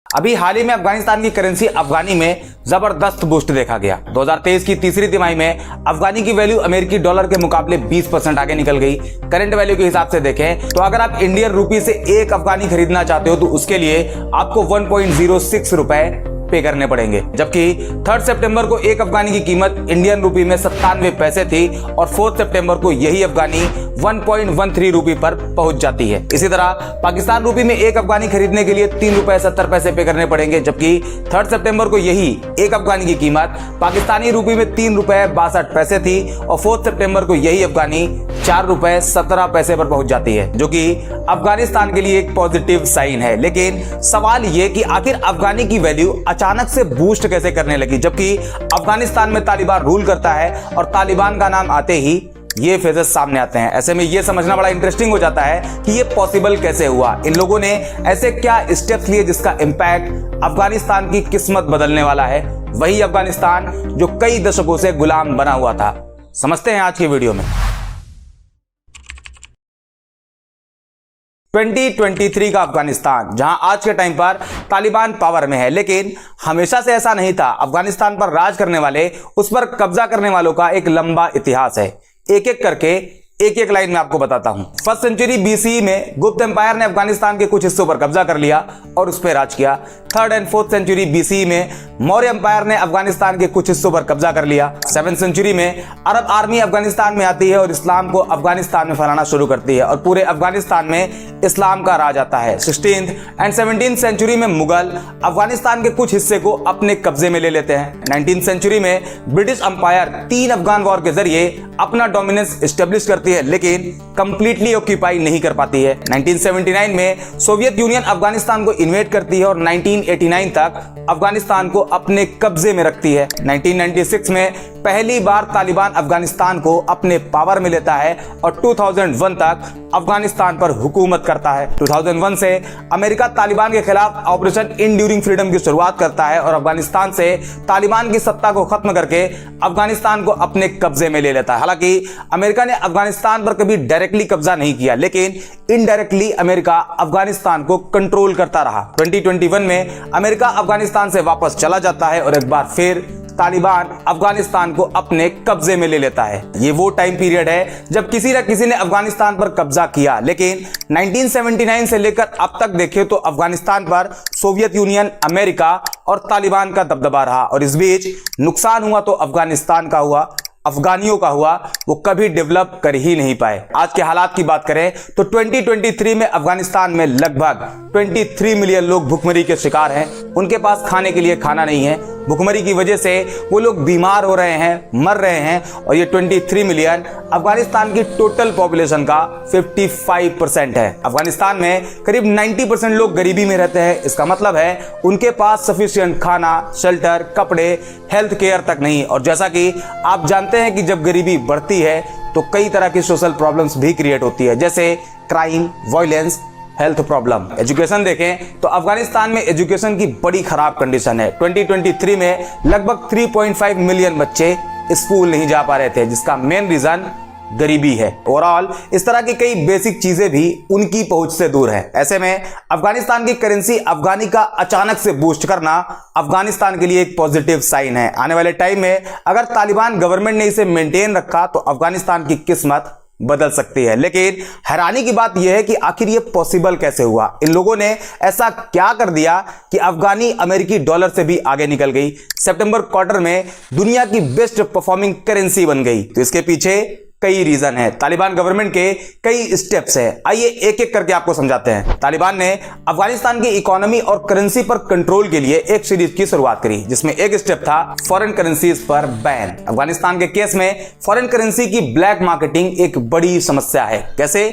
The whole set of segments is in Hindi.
अभी हाल ही में अफगानिस्तान की करेंसी अफगानी में जबरदस्त बूस्ट देखा गया। 2023 की तीसरी तिमाही में अफगानी की वैल्यू अमेरिकी डॉलर के मुकाबले 20% आगे निकल गई। करंट वैल्यू के हिसाब से देखें तो अगर आप इंडियन रूपी से एक अफगानी खरीदना चाहते हो तो उसके लिए आपको 1.06 रुपए पे करने पड़ेंगे, जबकि 3 सितंबर को एक अफगानी की कीमत इंडियन रूपी में 97 पैसे थी और 4 सितंबर को यही अफगानी 1.13 रूपी पर पहुंच जाती है। इसी तरह पाकिस्तान रूपी में एक अफगानी खरीदने के लिए 3 रुपए 70 पैसे पे करने पड़ेंगे, जबकि 3 सितंबर को यही एक अफगानी की कीमत पाकिस्तानी रूपी में 3 रुपए 62 पैसे थी और 4 सितंबर को यही अफगानी 4 रुपए 17 पैसे पर पहुंच जाती है, जो कि अफगानिस्तान के लिए एक पॉजिटिव साइन है। लेकिन सवाल ये कि आखिर अफगानी की वैल्यू अचानक से बूस्ट कैसे करने लगी, जबकि अफगानिस्तान में तालिबान रूल करता है और तालिबान का नाम आते ही ये फेजेस सामने आते हैं। ऐसे में ये समझना बड़ा इंटरेस्टिंग हो जाता है कि ये पॉसिबल कैसे हुआ। इन लोगों ने ऐसे क्या स्टेप्स लिए जिसका इंपैक्ट अफगानिस्तान की किस्मत बदलने वाला है, वही अफगानिस्तान जो कई दशकों से गुलाम बना हुआ था। समझते हैं आज की वीडियो में। 2023 का अफगानिस्तान, जहां आज के टाइम पर तालिबान पावर में है, लेकिन हमेशा से ऐसा नहीं था। अफगानिस्तान पर राज करने वाले, उस पर कब्जा करने वालों का एक लंबा इतिहास है। एक एक करके एक लाइन में आपको बताता हूं। 1st सेंचुरी BCE में गुप्त एम्पायर ने अफगानिस्तान के कुछ हिस्सों पर कब्जा कर लिया और उस पर राज किया। 3rd and 4th century BCE में मौर्य एम्पायर ने अफगानिस्तान के कुछ हिस्सों पर कब्जा कर लिया। 7th सेंचुरी में अरब आर्मी अफगानिस्तान में आती है और इस्लाम को अफगानिस्तान में फैलाना शुरू करती है और पूरे अफगानिस्तान में इस्लाम का राज आता है। 16th एंड 17th सेंचुरी में मुगल अफगानिस्तान के कुछ हिस्से को अपने कब्जे में ले लेते हैं। 19th सेंचुरी में ब्रिटिश अंपायर 3 अफगान वॉर के जरिए अपना डोमिनेंस एस्टेब्लिश करती है, लेकिन कंप्लीटली ऑक्यूपाई नहीं कर पाती है। 1979 में सोवियत यूनियन अफगानिस्तान को इन्वेड करती है और 1989 तक अफगानिस्तान को अपने कब्जे में रखती है। 1996 में पहली बार तालिबान अफगानिस्तान को अपने पावर में लेता है और 2001 तक अफगानिस्तान पर हुकूमत करता है। 2001 से अमेरिका तालिबान के खिलाफ ऑपरेशन इंड्यूरिंग फ्रीडम की शुरुआत करता है और अफगानिस्तान से तालिबान की सत्ता को खत्म करके अफगानिस्तान को अपने कब्जे में ले लेता है। हालांकि अमेरिका ने अफगानिस्तान पर कभी डायरेक्टली कब्जा नहीं किया, लेकिन इनडायरेक्टली अमेरिका अफगानिस्तान को कंट्रोल करता रहा। 2021 में अमेरिका अफगानिस्तान से वापस चला जाता है और एक बार फिर तालिबान अफगानिस्तान को अपने कब्जे में ले लेता है। ये वो टाइम पीरियड है जब किसी न किसी ने अफगानिस्तान पर कब्जा किया, लेकिन 1979 से लेकर अब तक देखें तो अफगानिस्तान पर सोवियत यूनियन, अमेरिका और तालिबान का दबदबा रहा और इस बीच नुकसान हुआ तो अफगानिस्तान का हुआ, अफगानियों का हुआ, वो कभी डेवलप कर ही नहीं पाए। आज के हालात की बात करें तो 2023 में अफगानिस्तान में लगभग 23 मिलियन लोग भुखमरी के शिकार हैं। उनके पास खाने के लिए खाना नहीं है। भुखमरी की वजह से वो लोग बीमार हो रहे हैं, मर रहे हैं और ये 23 मिलियन अफगानिस्तान की टोटल पॉपुलेशन का 55% है। अफगानिस्तान में करीब 90% लोग गरीबी में रहते हैं। इसका मतलब है उनके पास सफिशिएंट खाना, शेल्टर, कपड़े, हेल्थ केयर तक नहीं। और जैसा कि आप जानते हैं कि जब गरीबी बढ़ती है तो कई तरह की सोशल प्रॉब्लम्स भी क्रिएट होती है, जैसे crime, violence, health problem. Education देखें तो अफगानिस्तान में एजुकेशन की बड़ी खराब कंडीशन है। 2023 में लगभग 3.5 मिलियन बच्चे स्कूल नहीं जा पा रहे थे, जिसका मेन रीजन गरीबी है। ओवरऑल इस तरह की कई बेसिक चीजें भी उनकी पहुंच से दूर है। ऐसे में अफगानिस्तान की करेंसी अफगानी का अचानक से बूस्ट करना अफगानिस्तान के लिए एक पॉजिटिव साइन है। आने वाले टाइम में अगर तालिबान गवर्नमेंट ने इसे मेंटेन रखा तो अफगानिस्तान की किस्मत बदल सकती है। लेकिन हैरानी की बात यह है कि आखिर ये पॉसिबल कैसे हुआ। इन लोगों ने ऐसा क्या कर दिया कि अफगानी अमेरिकी डॉलर से भी आगे निकल गई, सितंबर क्वार्टर में दुनिया की बेस्ट परफॉर्मिंग करेंसी बन गई। तो इसके पीछे कई रीजन है, तालिबान गवर्नमेंट के कई स्टेप्स है। आइए एक एक करके आपको समझाते हैं। तालिबान ने अफगानिस्तान की इकोनॉमी और करेंसी पर कंट्रोल के लिए एक सीरीज की शुरुआत करी, जिसमें एक स्टेप था फॉरेन करेंसीज पर बैन। अफगानिस्तान के केस में फॉरेन करेंसी की ब्लैक मार्केटिंग एक बड़ी समस्या है। कैसे,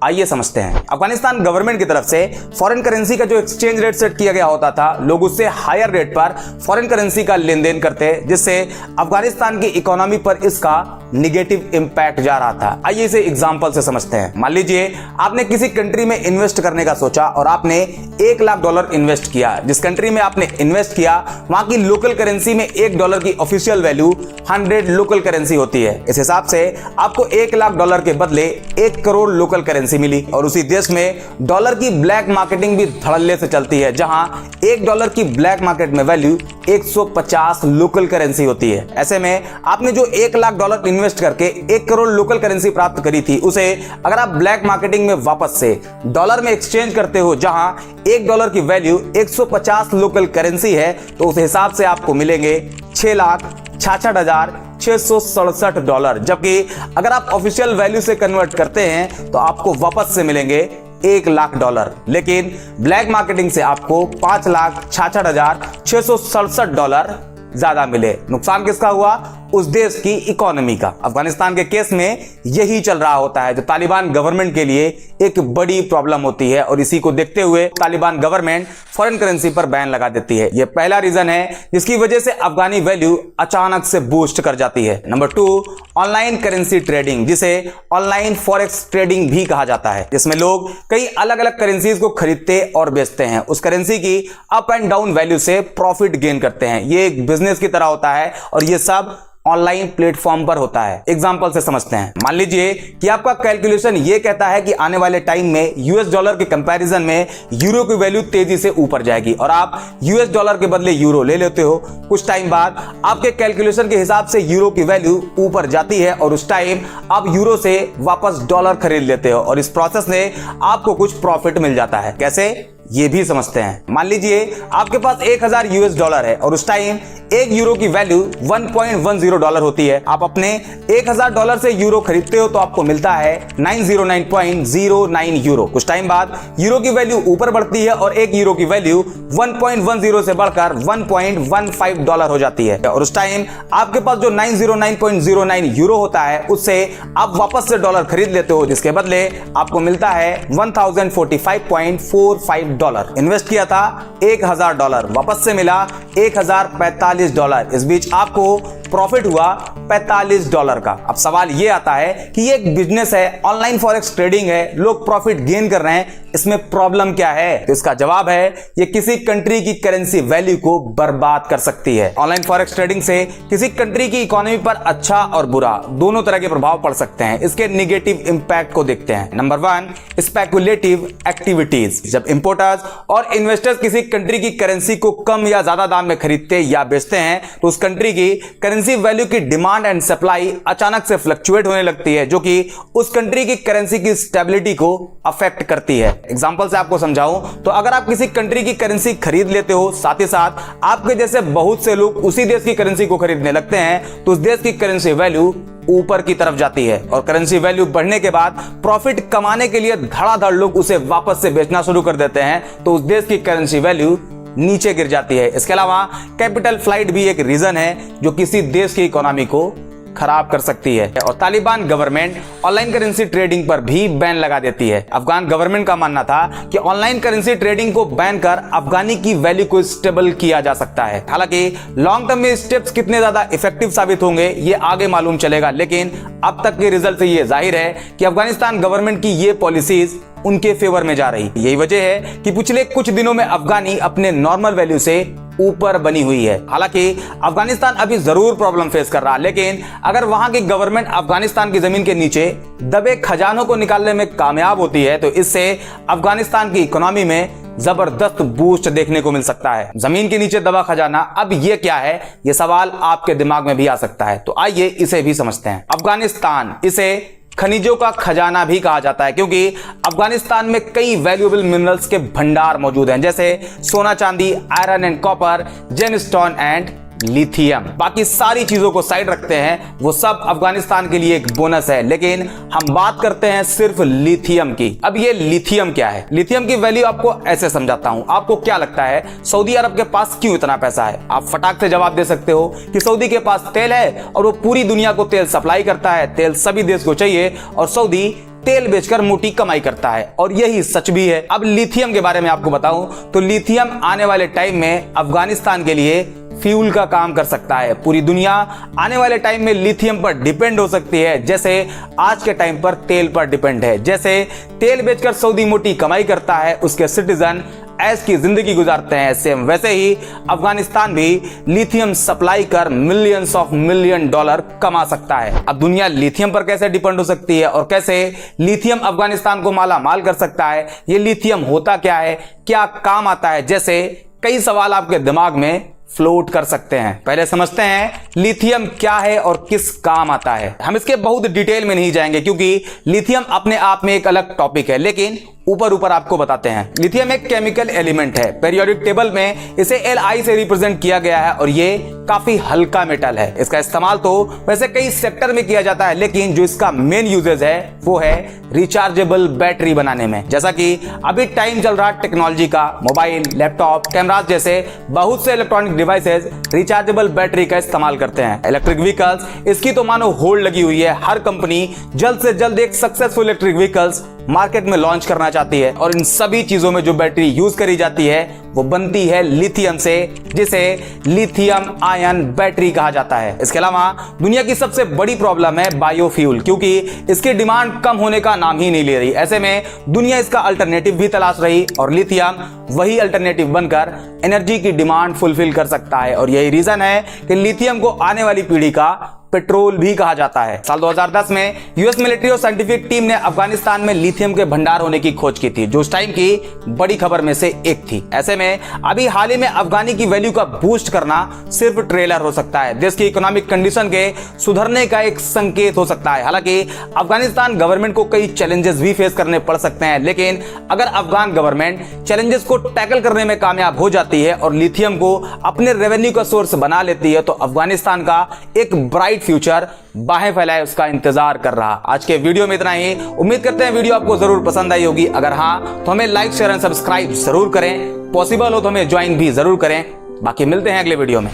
आइए समझते हैं। अफगानिस्तान गवर्नमेंट की तरफ से फॉरेन करेंसी का जो एक्सचेंज रेट सेट किया गया होता था, लोग उससे हायर रेट पर फॉरेन करेंसी का लेन देन करते, जिससे अफगानिस्तान की इकोनॉमी पर इसका निगेटिव इंपैक्ट जा रहा था। आइए इसे एग्जांपल से समझते हैं। मान लीजिए आपने किसी कंट्री में इन्वेस्ट करने का सोचा और आपने $1,00,000 इन्वेस्ट किया। जिस कंट्री में आपने इन्वेस्ट किया वहां की लोकल करेंसी में $1 की ऑफिशियल वैल्यू 100 लोकल करेंसी होती है। इस हिसाब से आपको $1,00,000 के बदले 1 करोड़ लोकल करेंसी मिली। और उसी देश में डॉलर की ब्लैक मार्केटिंग भी धड़ल्ले से चलती है, जहां $1 की ब्लैक मार्केट में वैल्यू 150 लोकल करेंसी होती है। ऐसे में आपने जो $1,00,000 इन्वेस्ट करके 1 करोड़ लोकल करेंसी प्राप्त करी थी, उसे अगर आप ब्लैक मार्केटिंग में वापस से डॉलर में एक्सचेंज करते हो, जहां $1 की वैल्यू 150 लोकल करेंसी है, तो उस हिसाब से आपको मिलेंगे $6,66,667। जबकि अगर आप ऑफिशियल वैल्यू से कन्वर्ट करते हैं तो आपको वापस से मिलेंगे $1,00,000। लेकिन ब्लैक मार्केटिंग से आपको $5,66,667 ज्यादा मिले। नुकसान किसका हुआ? उस देश की इकोनॉमी का। अफगानिस्तान के केस में यही चल रहा होता है, जो तालिबान गवर्नमेंट के लिए एक बड़ी प्रॉब्लम होती है। और इसी को देखते हुए तालिबान गवर्नमेंट फॉरेन करेंसी पर बैन लगा देती है। यह पहला रीजन है जिसकी वजह से अफगानी वैल्यू अचानक से बूस्ट कर जाती है। नंबर 2, ऑनलाइन करेंसी ट्रेडिंग, जिसे ऑनलाइन फॉरेक्स ट्रेडिंग भी कहा जाता है, जिसमें लोग कई अलग अलग करेंसीज को खरीदते और बेचते हैं। उस करेंसी की अप एंड डाउन वैल्यू से प्रॉफिट गेन करते हैं। ये एक बिजनेस की तरह होता है और ये सब ऑनलाइन प्लेटफॉर्म पर होता है। एग्जांपल से समझते हैं। मान लीजिए कि आपका कैलकुलेशन ये कहता है कि आने वाले टाइम में $, के कंपैरिजन में यूरो की वैल्यू तेजी से ऊपर जाएगी और आप $, के बदले यूरो ले लेते हो। कुछ टाइम बाद आपके कैलकुलेशन के हिसाब से यूरो की वैल्यू ऊपर जाती है और उस टाइम आप यूरो से वापस डॉलर खरीद लेते हो और इस प्रोसेस में आपको कुछ प्रॉफिट मिल जाता है। कैसे, ये भी समझते हैं। मान लीजिए आपके पास $1,000 है और उस टाइम 1 यूरो की वैल्यू $1.10 होती है। आप अपने $1,000 से यूरो खरीदते हो तो आपको मिलता है 909.09 यूरो। कुछ टाइम बाद यूरो की वैल्यू ऊपर बढ़ती है और 1 यूरो की वैल्यू 1.10 से बढ़कर $1.15 हो जाती है और उस टाइम आपके पास जो 909.09 यूरो होता है उससे आप वापस से डॉलर खरीद लेते हो, जिसके बदले आपको मिलता है $1,045.45। इन्वेस्ट किया था $1,000, वापस से मिला $1,045। इस बीच आपको प्रॉफिट हुआ $45 का। अब सवाल ये आता है कि ये एक बिजनेस है, ऑनलाइन फॉरेक्स ट्रेडिंग है, लोग प्रॉफिट गेन कर रहे हैं, इसमें प्रॉब्लम क्या है? तो इसका जवाब है ये किसी कंट्री की करेंसी वैल्यू को बर्बाद कर सकती है। ऑनलाइन फॉरेक्स ट्रेडिंग से किसी कंट्री की इकोनॉमी पर अच्छा और बुरा दोनों तरह के प्रभाव पड़ सकते हैं। इसके नेगेटिव इंपैक्ट को देखते हैं। Number 1, speculative activities. जब इंपोर्टर्स और इन्वेस्टर्स किसी कंट्री की करेंसी को कम या ज्यादा दाम में खरीदते या बेचते हैं तो उस कंट्री की करेंसी वैल्यू की डिमांड एंड सप्लाई अचानक से फ्लक्चुएट होने लगती है, जो कि उस कंट्री की करेंसी की स्टेबिलिटी को अफेक्ट करती है। एग्जांपल से आपको समझाऊं तो अगर आप किसी कंट्री की करेंसी खरीद लेते हो, साथ ही साथ आपके जैसे बहुत से लोग उसी देश की करेंसी को खरीदने लगते हैं, तो उस देश की करेंसी वैल्यू ऊपर की तरफ जाती है और करेंसी वैल्यू बढ़ने के बाद प्रॉफिट कमाने के लिए धड़ाधड़ लोग उसे वापस से बेचना शुरू कर देते हैं, तो उस देश की करेंसी वैल्यू नीचे गिर जाती है। इसके अलावा कैपिटल फ्लाइट भी एक रीजन है जो किसी देश की इकोनॉमी को खराब कर सकती है। और Taliban government online currency trading पर भी बैन लगा देती है। अफगान गवर्नमेंट का मानना था कि ऑनलाइन करेंसी ट्रेडिंग को बैन कर अफगानी की वैल्यू को स्टेबल किया जा सकता है। हालांकि लॉन्ग टर्म में स्टेप्स कितने ज्यादा इफेक्टिव साबित होंगे ये आगे मालूम चलेगा, लेकिन अब तक के रिजल्ट से ये जाहिर है कि अफगानिस्तान गवर्नमेंट की ये पॉलिसीज उनके फेवर में जा रही। यही वजह है कि पिछले कुछ दिनों में अफगानी अपने नॉर्मल वैल्यू से ऊपर बनी हुई है। हालांकि अफगानिस्तान अभी जरूर प्रॉब्लम फेस कर रहा, लेकिन अगर वहां की गवर्नमेंट अफगानिस्तान की जमीन के नीचे दबे खजानों को निकालने में कामयाब होती है तो इससे अफगानिस्तान की इकोनॉमी में जबरदस्त बूस्ट देखने को मिल सकता है। जमीन के नीचे दबा खजाना, अब ये क्या है? ये सवाल आपके दिमाग में भी आ सकता है, तो आइए इसे भी समझते हैं। अफगानिस्तान, इसे खनिजों का खजाना भी कहा जाता है क्योंकि अफगानिस्तान में कई वैल्यूएबल मिनरल्स के भंडार मौजूद हैं, जैसे सोना, चांदी, iron and copper, gemstone and lithium. बाकी सारी चीजों को साइड रखते हैं, वो सब अफगानिस्तान के लिए एक बोनस है, लेकिन हम बात करते हैं सिर्फ लिथियम की। अब ये लिथियम क्या है? लिथियम की वैल्यू आपको ऐसे समझाता हूं। आपको क्या लगता है सऊदी अरब के पास क्यों इतना पैसा है? आप फटाक से जवाब दे सकते हो कि सऊदी के पास तेल है और वो पूरी दुनिया को तेल सप्लाई करता है। तेल सभी देश को चाहिए और सऊदी तेल बेचकर मोटी कमाई करता है, और यही सच भी है। अब लिथियम के बारे में आपको बताऊं तो लिथियम आने वाले टाइम में अफगानिस्तान के लिए फ्यूल का काम कर सकता है। पूरी दुनिया आने वाले टाइम में लिथियम पर डिपेंड हो सकती है, जैसे आज के टाइम पर तेल पर डिपेंड है। जैसे तेल बेचकर सऊदी मोटी कमाई करता है, उसके सिटीजन ऐश की जिंदगी गुजारते हैं, सेम वैसे ही अफगानिस्तान भी लिथियम सप्लाई कर मिलियंस ऑफ मिलियन डॉलर कमा सकता है। अब दुनिया लिथियम पर कैसे डिपेंड हो सकती है और कैसे लिथियम अफगानिस्तान को माला माल कर सकता है, ये लिथियम होता क्या है, क्या काम आता है, जैसे कई सवाल आपके दिमाग में फ्लोट कर सकते हैं। पहले समझते हैं लिथियम क्या है और किस काम आता है। हम इसके बहुत डिटेल में नहीं जाएंगे क्योंकि लिथियम अपने आप में एक अलग टॉपिक है, लेकिन ऊपर ऊपर आपको बताते हैं। लिथियम एक केमिकल एलिमेंट है, पीरियोडिक टेबल में इसे Li से रिप्रेजेंट किया गया है और ये काफी हल्का मेटल है। इसका इस्तेमाल तो वैसे कई सेक्टर में किया जाता है, लेकिन जो इसका मेन यूजेज है वो है रिचार्जेबल बैटरी बनाने में। जैसा कि अभी टाइम चल रहा टेक्नोलॉजी का, मोबाइल, लैपटॉप, कैमरास जैसे बहुत से इलेक्ट्रॉनिक डिवाइसेस रिचार्जेबल बैटरी का इस्तेमाल करते हैं। इलेक्ट्रिक व्हीकल्स, इसकी तो मानो होल्ड लगी हुई है। हर कंपनी जल्द से जल्द एक सक्सेसफुल इलेक्ट्रिक व्हीकल्स मार्केट में लॉन्च करना चाहती है और इन सभी चीजों में जो बैटरी यूज करी जाती है वो बनती है लिथियम से, जिसे लिथियम आयन बैटरी कहा जाता है। इसके अलावा दुनिया की सबसे बड़ी प्रॉब्लम है बायोफ्यूल, क्योंकि इसकी डिमांड कम होने का नाम ही नहीं ले रही। ऐसे में दुनिया इसका अल्टरनेटिव भी तलाश रही और लिथियम वही अल्टरनेटिव बनकर एनर्जी की डिमांड फुलफिल कर सकता है। और यही रीजन है कि लिथियम को आने वाली पीढ़ी का पेट्रोल भी कहा जाता है। साल 2010 में यूएस मिलिट्री और साइंटिफिक टीम ने अफगानिस्तान में लिथियम के भंडार होने की खोज की थी, जो उस टाइम की बड़ी खबर में से एक थी। ऐसे में अभी हाल ही में अफगानी की वैल्यू का बूस्ट करना सिर्फ ट्रेलर हो सकता है, देश की इकोनॉमिक कंडीशन के सुधरने का एक संकेत हो सकता है। हालांकि अफगानिस्तान गवर्नमेंट को कई चैलेंजेस भी फेस करने पड़ सकते हैं, लेकिन अगर अफगान गवर्नमेंट चैलेंजेस को टैकल करने में कामयाब हो जाती है और लिथियम को अपने रेवेन्यू का सोर्स बना लेती है, तो अफगानिस्तान का एक ब्राइट फ्यूचर बाहें फैलाए उसका इंतजार कर रहा। आज के वीडियो में इतना ही। उम्मीद करते हैं वीडियो आपको जरूर पसंद आई होगी। अगर हाँ तो हमें लाइक, शेयर एंड सब्सक्राइब जरूर करें। पॉसिबल हो तो हमें ज्वाइन भी जरूर करें। बाकी मिलते हैं अगले वीडियो में।